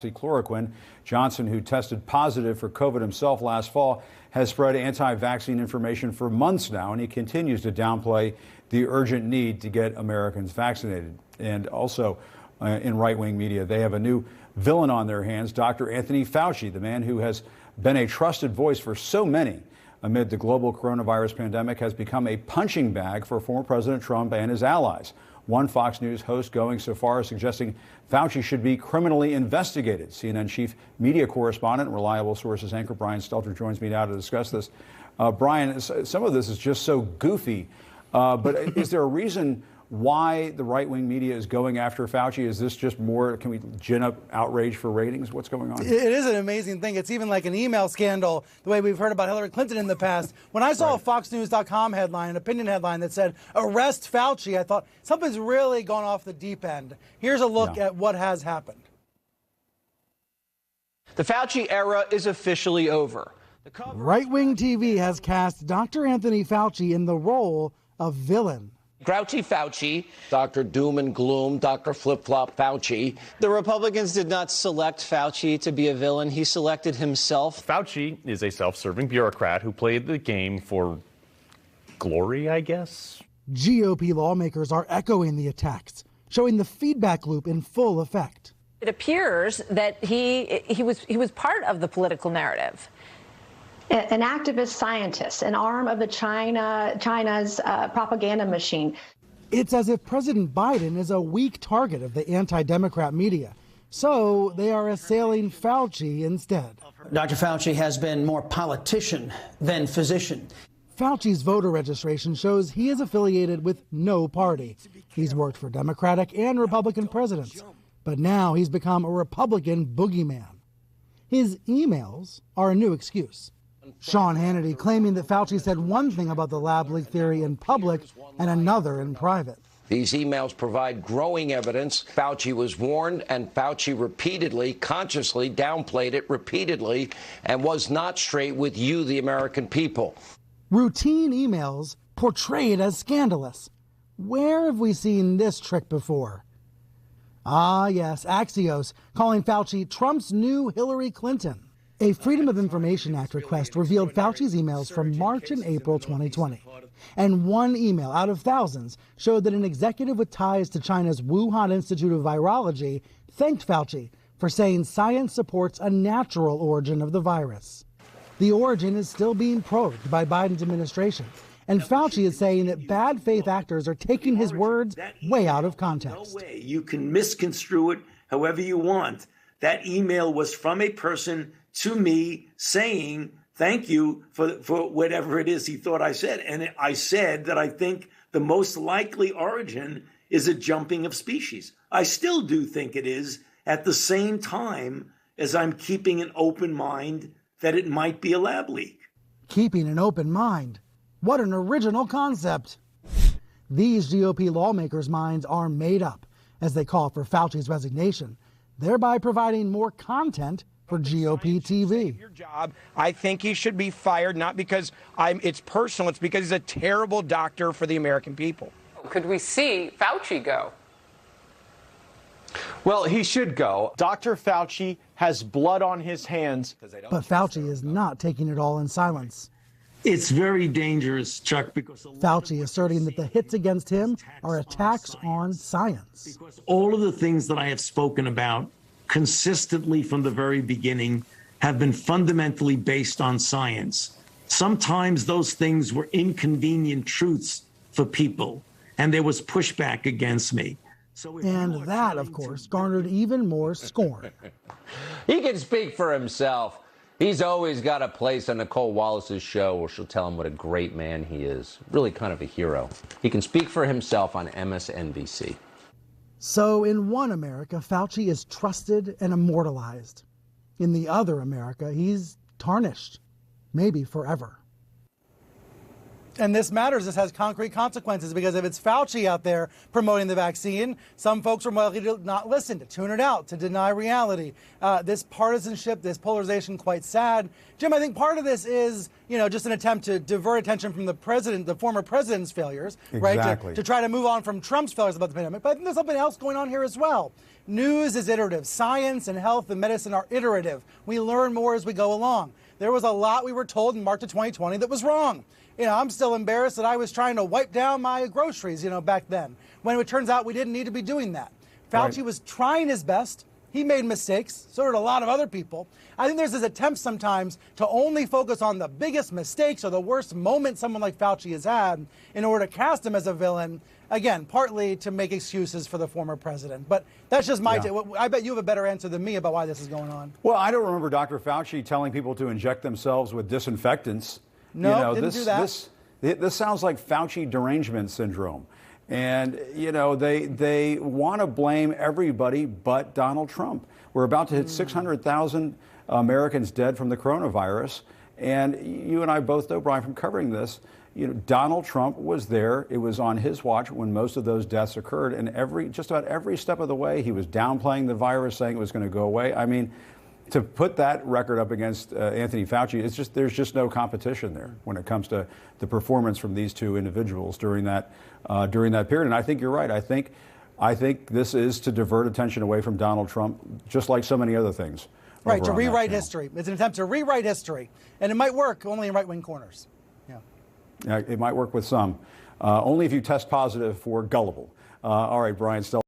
Chloroquine. Johnson, who tested positive for COVID himself last fall, has spread anti-vaccine information for months now, and he continues to downplay the urgent need to get Americans vaccinated. And also in right-wing media, they have a new villain on their hands, Dr. Anthony Fauci, the man who has been a trusted voice for so many amid the global coronavirus pandemic, has become a punching bag for former President Trump and his allies. One Fox News host going so far as suggesting Fauci should be criminally investigated. CNN chief media correspondent, reliable sources anchor Brian Stelter joins me now to discuss this. Brian, some of this is just so goofy, but is there a reason why the right-wing media is going after Fauci? Is this just more, can we gin up outrage for ratings? What's going on? It is an amazing thing. It's even like an email scandal, the way we've heard about Hillary Clinton in the past. When I saw a FoxNews.com headline, an opinion headline that said, "Arrest Fauci," I thought something's really gone off the deep end. Here's a look at what has happened. The Fauci era is officially over. Right-wing TV has cast Dr. Anthony Fauci in the role of villain. Grouchy Fauci. Dr. Doom and Gloom, Dr. Flip-Flop Fauci. The Republicans did not select Fauci to be a villain. He selected himself. Fauci is a self-serving bureaucrat who played the game for glory, I guess. GOP lawmakers are echoing the attacks, showing the feedback loop in full effect. It appears that he was part of the political narrative. An activist scientist, an arm of the China's propaganda machine. It's as if President Biden is a weak target of the anti-Democrat media, so they are assailing Fauci instead. Dr. Fauci has been more politician than physician. Fauci's voter registration shows he is affiliated with no party. He's worked for Democratic and Republican presidents, but now he's become a Republican boogeyman. His emails are a new excuse. Sean Hannity claiming that Fauci said one thing about the lab leak theory in public and another in private. These emails provide growing evidence. Fauci was warned, and Fauci repeatedly, consciously downplayed it repeatedly and was not straight with you, the American people. Routine emails portrayed as scandalous. Where have we seen this trick before? Ah, yes, Axios calling Fauci Trump's new Hillary Clinton. A Freedom of Information Act request revealed Fauci's emails from March and April 2020. And one email out of thousands showed that an executive with ties to China's Wuhan Institute of Virology thanked Fauci for saying science supports a natural origin of the virus. The origin is still being probed by Biden's administration, and Fauci is saying that bad faith actors are taking his words way out of context. No way. You can misconstrue it however you want. That email was from a person to me saying, thank you for whatever it is he thought I said. And I said that I think the most likely origin is a jumping of species. I still do think it is, at the same time as I'm keeping an open mind that it might be a lab leak. Keeping an open mind. What an original concept. These GOP lawmakers' minds are made up as they call for Fauci's resignation, thereby providing more content for GOP TV. Your job. I think he should be fired, not because it's personal, it's because he's a terrible doctor for the American people. Could we see Fauci go? Well, he should go. Dr. Fauci has blood on his hands. But Fauci is not taking it all in silence. It's very dangerous, Chuck, because Fauci asserting that the hits against him are attacks on science. Because all of the things that I have spoken about consistently from the very beginning have been fundamentally based on science. Sometimes those things were inconvenient truths for people, and there was pushback against me. And that, of course, garnered even more scorn. He can speak for himself. He's always got a place on Nicole Wallace's show where she'll tell him what a great man he is. Really kind of a hero. He can speak for himself on MSNBC. So in one America, Fauci is trusted and immortalized. In the other America, he's tarnished, maybe forever. And this matters. This has concrete consequences because if it's Fauci out there promoting the vaccine, some folks are more likely to not listen, to tune it out, to deny reality. This partisanship, this polarization, quite sad. Jim, I think part of this is, just an attempt to divert attention from the former president's failures, exactly. right? To try to move on from Trump's failures about the pandemic. But I think there's something else going on here as well. News is iterative. Science and health and medicine are iterative. We learn more as we go along. There was a lot we were told in March of 2020 that was wrong. I'm still embarrassed that I was trying to wipe down my groceries, back then, when it turns out we didn't need to be doing that. Fauci was trying his best. He made mistakes. So did a lot of other people. I think there's this attempt sometimes to only focus on the biggest mistakes or the worst moments someone like Fauci has had in order to cast him as a villain. Again, partly to make excuses for the former president. But that's just my take. I bet you have a better answer than me about why this is going on. Well, I don't remember Dr. Fauci telling people to inject themselves with disinfectants. No, didn't do that. This sounds like Fauci derangement syndrome. And, they want to blame everybody but Donald Trump. We're about to hit 600,000 Americans dead from the coronavirus. And you and I both know, Brian, from covering this, Donald Trump was there. It was on his watch when most of those deaths occurred. And just about every step of the way, he was downplaying the virus, saying it was going to go away. I mean, to put that record up against Anthony Fauci, there's just no competition there when it comes to the performance from these two individuals during that period. And I think you're right. I think this is to divert attention away from Donald Trump, just like so many other things. Right, to rewrite history. It's an attempt to rewrite history, and it might work only in right-wing corners. Yeah, it might work with some, only if you test positive for gullible. All right, Brian. Still.